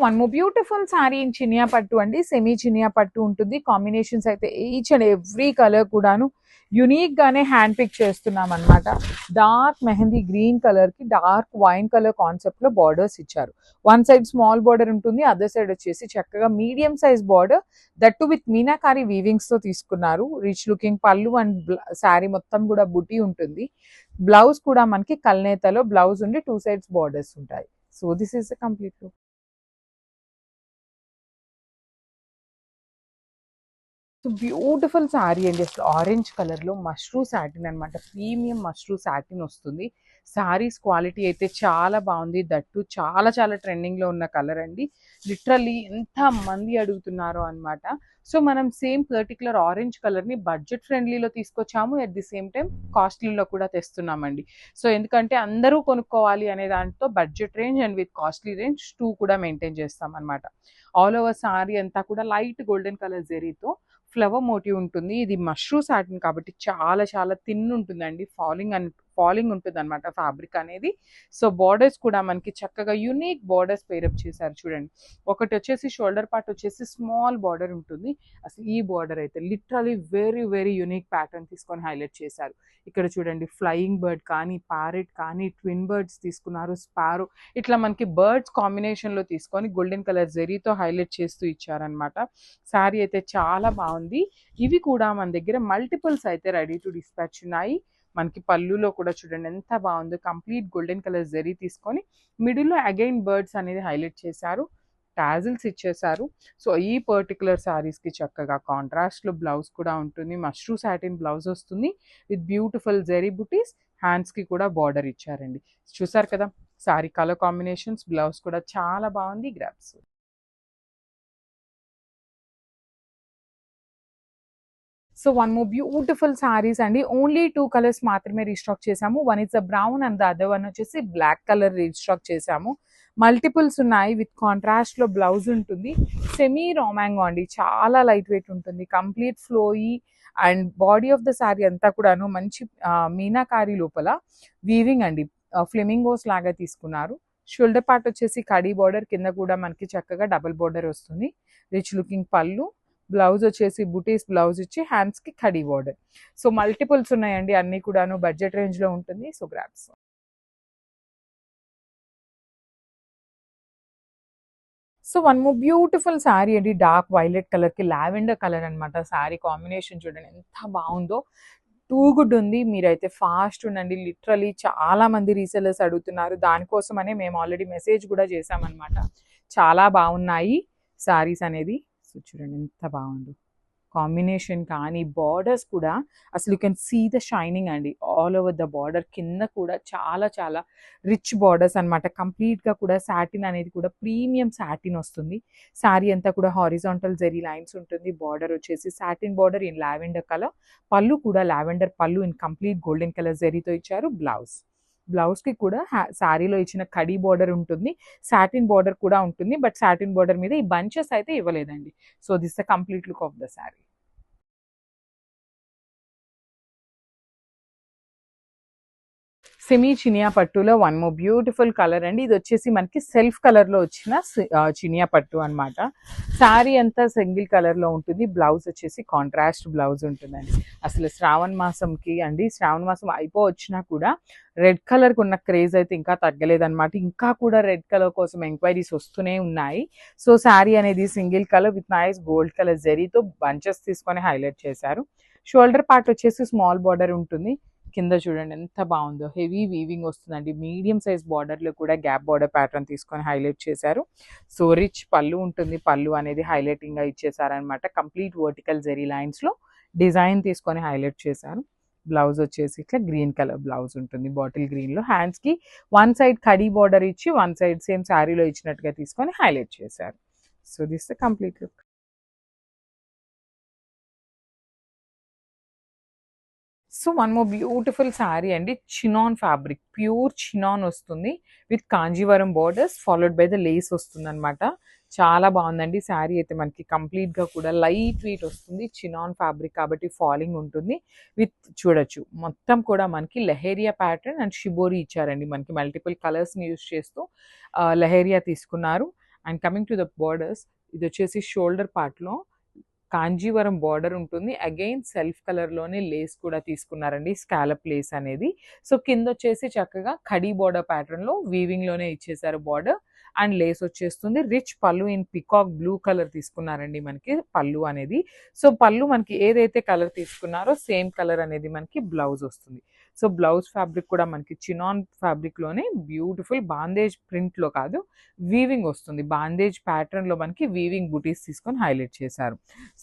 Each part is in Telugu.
One more beautiful sari in Chiniya పట్టు అండి. సెమీ చినియా పట్టు ఉంటుంది. కాంబినేషన్స్ అయితే ఈచ్ అండ్ ఎవ్రీ కలర్ కూడాను యునిక్ గానే హ్యాండ్ పిక్ చేస్తున్నాం అనమాట. డార్క్ మెహందీ గ్రీన్ కలర్ కి డార్క్ వైన్ కలర్ కాన్సెప్ట్ లో బార్డర్స్ ఇచ్చారు. వన్ సైడ్ స్మాల్ బార్డర్ ఉంటుంది, అదర్ సైడ్ వచ్చేసి చక్కగా medium size border that with meenakari weavings తో తీసుకున్నారు. Rich looking pallu and sari మొత్తం కూడా బుటీ ఉంటుంది. బ్లౌజ్ కూడా మనకి కల్నేతలో బ్లౌజ్ ఉండి టూ సైడ్స్ బార్డర్స్ ఉంటాయి. So this is the complete look. So beautiful sari అండి. అసలు ఆరెంజ్ కలర్లో మష్రూ సాటిన్ అనమాట. ప్రీమియం మష్రూ సాటిన్ వస్తుంది. శారీస్ క్వాలిటీ అయితే చాలా బాగుంది. దట్టు చాలా చాలా ట్రెండింగ్లో ఉన్న కలర్ అండి. లిటరల్లీ ఎంత మంది అడుగుతున్నారో అనమాట. సో మనం సేమ్ పర్టికులర్ ఆరెంజ్ కలర్ని బడ్జెట్ ఫ్రెండ్లీలో తీసుకొచ్చాము. అట్ ది సేమ్ టైం కాస్ట్లీలో కూడా తెస్తున్నామండి. సో ఎందుకంటే అందరూ కొనుక్కోవాలి అనే దాంట్లో budget range and with costly range too కూడా మెయింటైన్ చేస్తాం అనమాట. ఆల్ ఓవర్ శారీ అంతా కూడా లైట్ గోల్డెన్ కలర్ జెరీతో ఫ్లవర్ మోటివ్ ఉంటుంది. ఇది మష్రూ సాటిన్ కాబట్టి చాలా చాలా థిన్ ఉంటుందండి. ఫాలింగ్ ఉంటుంది అనమాట ఫ్యాబ్రిక్ అనేది. సో బార్డర్స్ కూడా మనకి చక్కగా యూనిక్ బార్డర్స్ పేరప్ చేశారు చూడండి. ఒకటి వచ్చేసి షోల్డర్ పార్ట్ వచ్చేసి స్మాల్ బార్డర్ ఉంటుంది. అసలు ఈ బార్డర్ అయితే literally very very unique pattern తీసుకొని హైలైట్ చేశారు. ఇక్కడ చూడండి ఫ్లయింగ్ బర్డ్ కానీ ప్యారెట్ కానీ ట్విన్ బర్డ్స్ తీసుకున్నారు, స్పారో ఇట్లా మనకి బర్డ్స్ కాంబినేషన్లో తీసుకొని గోల్డెన్ కలర్ జెరీతో హైలైట్ చేస్తూ ఇచ్చారనమాట. శారీ అయితే చాలా బాగుంది. ఇవి కూడా మన దగ్గర మల్టిపుల్స్ అయితే రెడీ టు డిస్పాచ్ ఉన్నాయి. మనకి పళ్ళులో కూడా చూడండి ఎంత బాగుందో. కంప్లీట్ గోల్డెన్ కలర్ జెరీ తీసుకొని మిడిల్లో అగైన్ బర్డ్స్ అనేది హైలైట్ చేశారు. టాజిల్స్ ఇచ్చేసారు. సో ఈ పర్టికులర్ శారీస్కి చక్కగా కాంట్రాస్ట్లో బ్లౌజ్ కూడా ఉంటుంది. మష్రూ సాటిన్ బ్లౌజ్ వస్తుంది విత్ బ్యూటిఫుల్ జెరీ బుటీస్. హ్యాండ్స్కి కూడా బార్డర్ ఇచ్చారండి. చూసారు కదా శారీ కలర్ కాంబినేషన్స్. బ్లౌజ్ కూడా చాలా బాగుంది. Grasp. So one more beautiful saris అండి. ఓన్లీ టూ కలర్స్ మాత్రమే రీస్టాక్ చేసాము. One is the brown and the other one వచ్చేసి బ్లాక్ కలర్ రీస్టాక్ చేసాము. మల్టిపుల్స్ ఉన్నాయి. విత్ కాంట్రాస్ట్ లో బ్లౌజ్ ఉంటుంది. సెమీ రామాంగో అండి. చాలా లైట్ వెయిట్ ఉంటుంది. Complete ఫ్లోయి and body of the sari అంతా కూడాను మంచి మీనాకారి లోపల వీవింగ్ అండి. ఫ్లెమింగోస్ లాగా తీసుకున్నారు. షోల్డర్ పార్ట్ వచ్చేసి కడీ బార్డర్, కింద కూడా మనకి చక్కగా డబుల్ బార్డర్ వస్తుంది. రిచ్ లుకింగ్ పళ్ళు, బ్లౌజ్ వచ్చేసి బుటీస్ బ్లౌజ్ ఇచ్చి హ్యాండ్స్కి కడీ బార్డర్. సో మల్టిపుల్స్ ఉన్నాయండి. అన్నీ కూడాను బడ్జెట్ రేంజ్లో ఉంటుంది. So grasp. So one more beautiful sari అండి. డార్క్ వైలెట్ కలర్కి లావెండర్ కలర్ అనమాట. శారీ కాంబినేషన్ చూడండి ఎంత బాగుందో. టూ గుడ్ ఉంది. మీరైతే ఫాస్ట్ ఉండండి. లిటరలీ చాలా మంది రీసెలర్స్ అడుగుతున్నారు. దానికోసమనే మేము ఆల్రెడీ మెసేజ్ కూడా చేసామన్నమాట. చాలా బాగున్నాయి శారీస్ అనేది. సో చూడండి ఎంత బాగుందో కాంబినేషన్. కానీ బార్డర్స్ కూడా అసలు you can see the shining అండి ఆల్ ఓవర్ ద బార్డర్. కింద కూడా చాలా చాలా రిచ్ బార్డర్స్ అనమాట. కంప్లీట్గా కూడా సాటిన్ అనేది కూడా ప్రీమియం సాటిన్ వస్తుంది. శారీ అంతా కూడా హారిజాంటల్ జెరీ లైన్స్ ఉంటుంది. బార్డర్ వచ్చేసి satin border in lavender colour. పళ్ళు కూడా లావెండర్ పళ్ళు ఇన్ కంప్లీట్ గోల్డెన్ కలర్ జెరీతో ఇచ్చారు. బ్లౌజ్కి కూడా శారీలో ఇచ్చిన కడీ బార్డర్ ఉంటుంది. సాటిన్ బార్డర్ కూడా ఉంటుంది. బట్ సాటిన్ బార్డర్ మీద ఈ బంచెస్ అయితే ఇవ్వలేదండి. So this the complete look of the sari. Semi Chiniya పట్టులో వన్ మోర్ బ్యూటిఫుల్ కలర్ అండి. ఇది వచ్చేసి మనకి సెల్ఫ్ కలర్లో వచ్చిన చినియా పట్టు అనమాట. శారీ అంతా సింగిల్ కలర్లో ఉంటుంది. బ్లౌజ్ వచ్చేసి కాంట్రాస్ట్ బ్లౌజ్ ఉంటుందండి. అసలు శ్రావణ మాసంకి అండి, శ్రావణ మాసం వచ్చినా కూడా రెడ్ కలర్కి ఉన్న క్రేజ్ అయితే ఇంకా తగ్గలేదన్నమాట. ఇంకా కూడా రెడ్ కలర్ కోసం ఎంక్వైరీస్ వస్తూనే ఉన్నాయి. సో శారీ అనేది single colour with nice gold colour జెరీతో bunches తీసుకొని హైలైట్ చేశారు. షోల్డర్ పార్ట్ వచ్చేసి స్మాల్ బార్డర్ ఉంటుంది. కింద చూడండి ఎంత బాగుందో. హెవీ వీవింగ్ వస్తుందండి. మీడియం సైజ్ బార్డర్లో కూడా గ్యాప్ బార్డర్ ప్యాటర్న్ తీసుకొని హైలైట్ చేశారు. సో రిచ్ పళ్ళు ఉంటుంది. పళ్ళు అనేది హైలైటింగ్గా ఇచ్చేసారనమాట. కంప్లీట్ వర్టికల్ జెరీ లైన్స్లో డిజైన్ తీసుకొని హైలైట్ చేశారు. బ్లౌజ్ వచ్చేసి ఇట్లా గ్రీన్ కలర్ బ్లౌజ్ ఉంటుంది. బాటిల్ గ్రీన్లో హ్యాండ్స్కి వన్ సైడ్ కడీ బార్డర్ ఇచ్చి వన్ సైడ్ సేమ్ శారీలో ఇచ్చినట్టుగా తీసుకొని హైలైట్ చేశారు. So this the complete look. So one more beautiful sari అండి. చినాన్ ఫ్యాబ్రిక్, ప్యూర్ చినాన్ వస్తుంది with Kanjeevaram borders followed by the lace వస్తుంది అనమాట. చాలా బాగుందండి శారీ అయితే. మనకి కంప్లీట్గా కూడా లైట్ వెయిట్ వస్తుంది. చినాన్ ఫ్యాబ్రిక్ కాబట్టి ఫాలింగ్ ఉంటుంది. విత్ చూడొచ్చు మొత్తం కూడా మనకి లెహేరియా ప్యాటర్న్ అండ్ షిబోరి ఇచ్చారండి. మనకి మల్టిపుల్ కలర్స్ని యూజ్ చేస్తూ లెహేరియా తీసుకున్నారు. And coming to the borders, ఇది వచ్చేసి షోల్డర్ పార్ట్లో కాంజీవరం బార్డర్ ఉంటుంది. అగైన్ సెల్ఫ్ కలర్లోనే లేస్ కూడా తీసుకున్నారండి, స్కాలప్ లేస్ అనేది. సో కింద వచ్చేసి చక్కగా కడీ బార్డర్ ప్యాటర్న్లో వీవింగ్లోనే ఇచ్చేసారు బార్డర్. అండ్ లేస్ వచ్చేస్తుంది. రిచ్ పళ్ళు ఇన్ పికాక్ బ్లూ కలర్ తీసుకున్నారండి మనకి పళ్ళు అనేది. సో పళ్ళు మనకి ఏదైతే కలర్ తీసుకున్నారో సేమ్ కలర్ అనేది మనకి బ్లౌజ్ వస్తుంది. సో బ్లౌజ్ ఫ్యాబ్రిక్ కూడా మనకి చినాన్ ఫ్యాబ్రిక్లోనే బ్యూటిఫుల్ బాందేజ్ ప్రింట్లో కాదు, వీవింగ్ వస్తుంది. బాందేజ్ ప్యాటర్న్లో మనకి వీవింగ్ బుటీస్ తీసుకొని హైలైట్ చేశారు.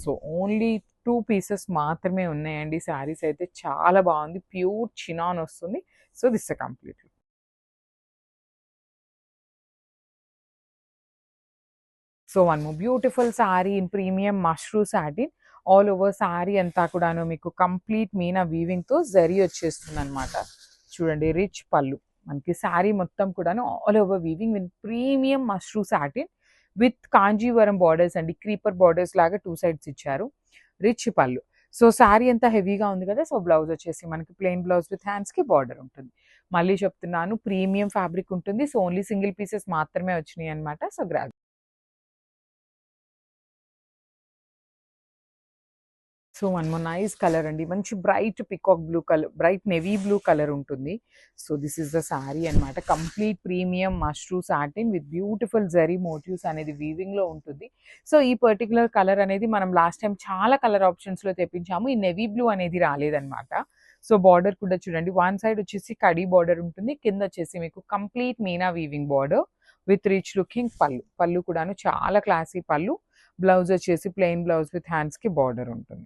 సో ఓన్లీ 2 పీసెస్ మాత్రమే ఉన్నాయండి. శారీస్ అయితే చాలా బాగుంది, ప్యూర్ చినాన్ వస్తుంది. So this is complete. So one more beautiful sari in premium mashru satin. All over sari అంతా కూడాను మీకు కంప్లీట్ మీనా వీవింగ్తో జరీ వచ్చేస్తుంది అనమాట. చూడండి, రిచ్ పళ్ళు మనకి శారీ మొత్తం కూడాను all over weaving with premium mashru satin with Kanjeevaram borders అండి, క్రీపర్ బార్డర్స్ లాగా 2 సైడ్స్ ఇచ్చారు. రిచ్ పళ్ళు. సో శారీ అంతా హెవీగా ఉంది కదా, సో బ్లౌజ్ వచ్చేసి మనకి ప్లెయిన్ బ్లౌజ్ విత్ హ్యాండ్స్కి బార్డర్ ఉంటుంది. మళ్ళీ చెప్తున్నాను, ప్రీమియం ఫ్యాబ్రిక్ ఉంటుంది. సో ఓన్లీ సింగిల్ పీసెస్ మాత్రమే వచ్చినాయి అనమాట. So grab. So one more nice colour అండి, మంచి bright peacock blue colour, bright navy blue colour ఉంటుంది. So this is the sari అనమాట. Complete premium mashru satin with beautiful zari motifs అనేది వీవింగ్ లో ఉంటుంది. సో ఈ పర్టికులర్ కలర్ అనేది మనం లాస్ట్ టైం చాలా కలర్ ఆప్షన్స్ లో తెప్పించాము. ఈ నెవీ బ్లూ అనేది రాలేదన్నమాట. సో బార్డర్ కూడా చూడండి, వన్ సైడ్ వచ్చేసి కడీ బార్డర్ ఉంటుంది, కింద వచ్చేసి మీకు complete Meena weaving border with rich looking పళ్ళు. పళ్ళు కూడాను చాలా క్లాసీ పళ్ళు. బ్లౌజ్ వచ్చేసి ప్లెయిన్ బ్లౌజ్ విత్ హ్యాండ్స్ కి బార్డర్ ఉంటుంది.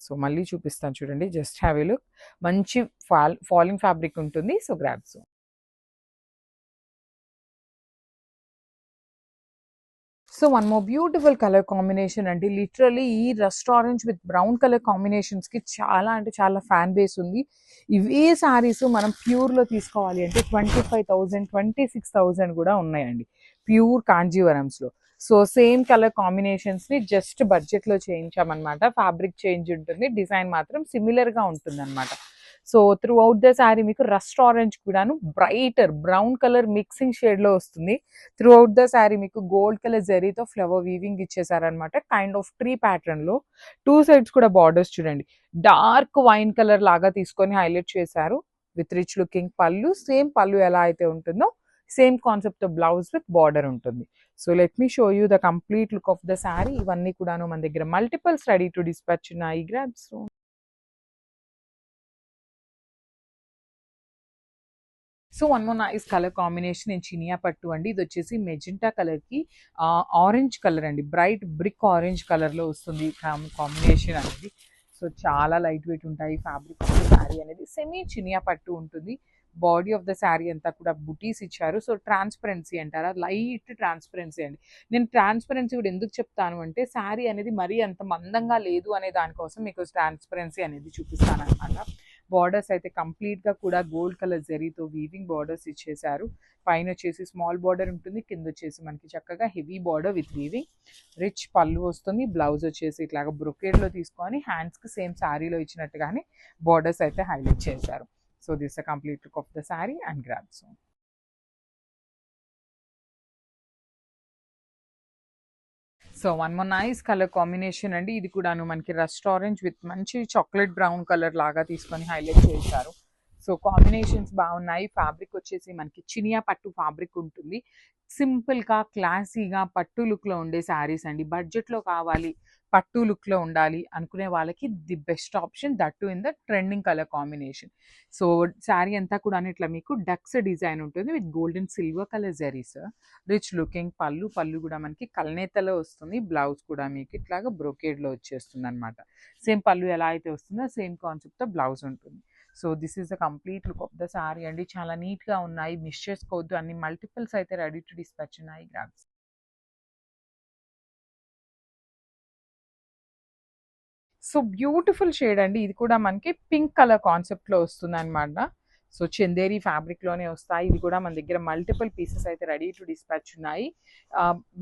సో మళ్ళీ చూపిస్తాను చూడండి, జస్ట్ హ్యావ్ ఏ లుక్. మంచి ఫాలింగ్ ఫ్యాబ్రిక్ ఉంటుంది. So grabs. So one more beautiful colour combination అండి. లిటరలీ ఈ rust orange with brown colour combinations కి చాలా అంటే చాలా ఫ్యాన్ బేస్ ఉంది. ఇవే సారీస్ మనం ప్యూర్ లో తీసుకోవాలి అంటే 25,000 26,000 కూడా ఉన్నాయండి ప్యూర్ కాంజీవరమ్స్ లో. సో సేమ్ కలర్ కాంబినేషన్స్ ని జస్ట్ బడ్జెట్ లో చేయించామన్నమాట. ఫ్యాబ్రిక్ చేంజ్ ఉంటుంది, డిజైన్ మాత్రం సిమిలర్ గా ఉంటుంది అనమాట. So throughout the sari మీకు రస్ట్ ఆరెంజ్ కూడాను brighter brown colour mixing shade లో వస్తుంది. త్రూ అవుట్ ద శారీ మీకు గోల్డ్ కలర్ జరీతో ఫ్లవర్ వీవింగ్ ఇచ్చేసారనమాట, కైండ్ ఆఫ్ ట్రీ ప్యాటర్న్ లో. 2 సైడ్స్ కూడా బార్డర్స్ చూడండి, డార్క్ వైన్ కలర్ లాగా తీసుకొని హైలైట్ చేశారు with rich looking pallu. Same pallu ఎలా అయితే ఉంటుందో same concept blouse with border ఉంటుంది. So let me show you the complete look of the sari. ఇవన్నీ కూడాను మన దగ్గర మల్టిపల్స్ రెడీ టు డిస్పాచ్ ఉన్నాయి. Grabs. So one more nice colour combination in Chiniya పట్టు అండి. ఇది వచ్చేసి మెజెంటా కలర్ కి ఆరెంజ్ కలర్ అండి, బ్రైట్ బ్రిక్ ఆరెంజ్ కలర్ లో వస్తుంది కాంబినేషన్ అనేది. సో చాలా లైట్ వెయిట్ ఉంటాయి ఫ్యాబ్రిక్ ఆఫ్ ద శారీ అనేది. సెమీ చినియా పట్టు ఉంటుంది. బాడీ ఆఫ్ ద శారీ అంతా కూడా బుటీస్ ఇచ్చారు. సో ట్రాన్స్పరెన్సీ అంటారా, లైట్ ట్రాన్స్పరెన్సీ అండి. నేను ట్రాన్స్పరెన్సీ కూడా ఎందుకు చెప్తాను అంటే శారీ అనేది మరీ అంత మందంగా లేదు అనే దానికోసం మీకు ట్రాన్స్పరెన్సీ అనేది చూపిస్తాను అనమాట. బార్డర్స్ అయితే కంప్లీట్ గా కూడా గోల్డ్ కలర్ జరీతో వీవింగ్ బార్డర్స్ ఇచ్చేసారు. పైన వచ్చేసి స్మాల్ బార్డర్ ఉంటుంది, కింద వచ్చేసి మనకి చక్కగా heavy border with weaving. Rich పళ్ళు వస్తుంది. బ్లౌజ్ వచ్చేసి ఇట్లాగా బ్రొకేడ్ లో తీసుకొని హ్యాండ్స్ కి సేమ్ శారీలో ఇచ్చినట్టుగానే బార్డర్స్ అయితే హైలైట్ చేశారు. So this a complete look of the sari and grabs. So one more nice colour combination అండి. ఇది కూడాను మనకి రస్ట్ ఆరెంజ్ విత్ మంచి చాక్లెట్ బ్రౌన్ కలర్ లాగా తీసుకొని హైలైట్ చేశారు. సో కాంబినేషన్స్ బాగున్నాయి. ఫ్యాబ్రిక్ వచ్చేసి మనకి చినియా పట్టు ఫ్యాబ్రిక్ ఉంటుంది. సింపుల్గా క్లాసీగా పట్టు లుక్లో ఉండే శారీస్ అండి. బడ్జెట్లో కావాలి, పట్టు లుక్లో ఉండాలి అనుకునే వాళ్ళకి the best option, that to in the trending colour combination. So sari అంతా కూడా ఇట్లా మీకు డక్స్ డిజైన్ ఉంటుంది with gold and silver colour zaris. Rich looking పళ్ళు. పళ్ళు కూడా మనకి కల్నేతలో వస్తుంది. బ్లౌజ్ కూడా మీకు ఇట్లాగా బ్రోకేడ్లో వచ్చేస్తుంది అనమాట. సేమ్ పళ్ళు ఎలా అయితే వస్తుందో సేమ్ కాన్సెప్ట్తో బ్లౌజ్ ఉంటుంది. So this is the complete look of the sari అండి. చాలా నీట్గా ఉన్నాయి, మిస్ చేసుకోవద్దు. అన్ని మల్టిపుల్స్ అయితే రెడీ టు డిస్పాచ్ ఉన్నాయి. గ్రాబ్స్. సో బ్యూటిఫుల్ షేడ్ అండి. ఇది కూడా మనకి పింక్ కలర్ కాన్సెప్ట్లో వస్తుంది అనమాట. సో చందేరి ఫ్యాబ్రిక్లోనే వస్తాయి. ఇది కూడా మన దగ్గర మల్టిపుల్ పీసెస్ అయితే రెడీ టు డిస్పాచ్ ఉన్నాయి.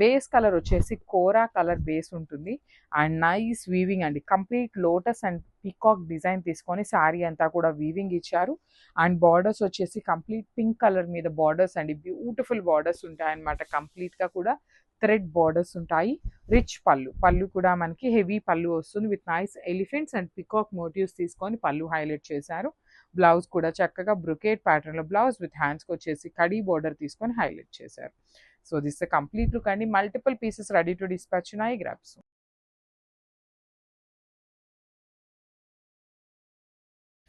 బేస్ కలర్ వచ్చేసి కోరా కలర్ బేస్ ఉంటుంది అండ్ నైస్ వీవింగ్ అండి. Complete lotus and peacock design తీసుకొని శారీ అంతా కూడా వీవింగ్ ఇచ్చారు. అండ్ బార్డర్స్ వచ్చేసి కంప్లీట్ పింక్ కలర్ మీద బార్డర్స్ అండి. బ్యూటిఫుల్ బార్డర్స్ ఉంటాయన్నమాట. కంప్లీట్గా కూడా థ్రెడ్ బార్డర్స్ ఉంటాయి. రిచ్ పళ్ళు కూడా మనకి హెవీ పళ్ళు వస్తుంది with nice elephants and peacock motifs తీసుకొని పళ్ళు హైలైట్ చేశారు. బ్లౌజ్ కూడా చక్కగా బ్రొకేట్ ప్యాటర్న్ లో బ్లౌజ్ విత్ హ్యాండ్స్ కి వచ్చేసి కడీ బార్డర్ తీసుకొని హైలైట్ చేశారు. సో దిస్ కంప్లీట్ లుక్ అండి. Multiple pieces ready to dispatch ఉన్నాయి. Grabs.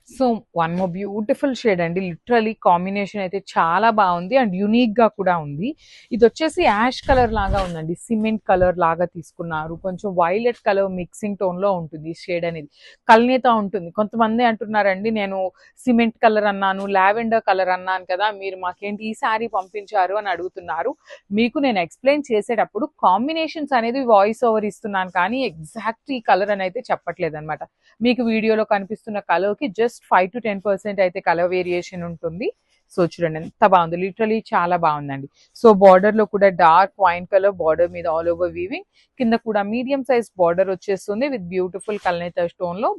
So one more beautiful shade అండి. లిటరలీ కాంబినేషన్ అయితే చాలా బాగుంది అండ్ యూనిక్ గా కూడా ఉంది. ఇది వచ్చేసి యాష్ కలర్ లాగా ఉందండి. సిమెంట్ కలర్ లాగా తీసుకున్నారు. కొంచెం వైలెట్ కలర్ మిక్సింగ్ టోన్ లో ఉంటుంది షేడ్ అనేది. కల్నేత ఉంటుంది. కొంతమంది అంటున్నారండి, నేను సిమెంట్ కలర్ అన్నాను, లావెండర్ కలర్ అన్నాను కదా, మీరు మాకేంటి ఈ శారీ పంపించారు అని అడుగుతున్నారు. మీకు నేను ఎక్స్ప్లెయిన్ చేసేటప్పుడు కాంబినేషన్స్ అనేది వాయిస్ ఓవర్ ఇస్తున్నాను కానీ ఎగ్జాక్ట్ ఈ కలర్ అని అయితే చెప్పట్లేదు అనమాట. మీకు వీడియోలో కనిపిస్తున్న కలర్ కి జస్ట్ 5 to 10% అయితే కలర్ వేరియేషన్ ఉంటుంది. సో చూడండి ఎంత బాగుంది. లిటరలీ చాలా బాగుందండి. సో బార్డర్ లో కూడా డార్క్ వైన్ కలర్ బార్డర్ మీద ఆల్ ఓవర్ వీవింగ్, కింద కూడా మీడియం సైజ్ బార్డర్ వచ్చేస్తుంది విత్ బ్యూటిఫుల్ కల్నేత స్టోన్ లో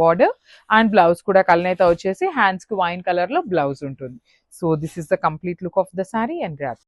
బార్డర్ అండ్ బ్లౌజ్ కూడా కల్నేత వచ్చేసి హ్యాండ్స్ కి వైన్ కలర్ లో బ్లౌజ్ ఉంటుంది. So this is the complete look of the sorry and grab.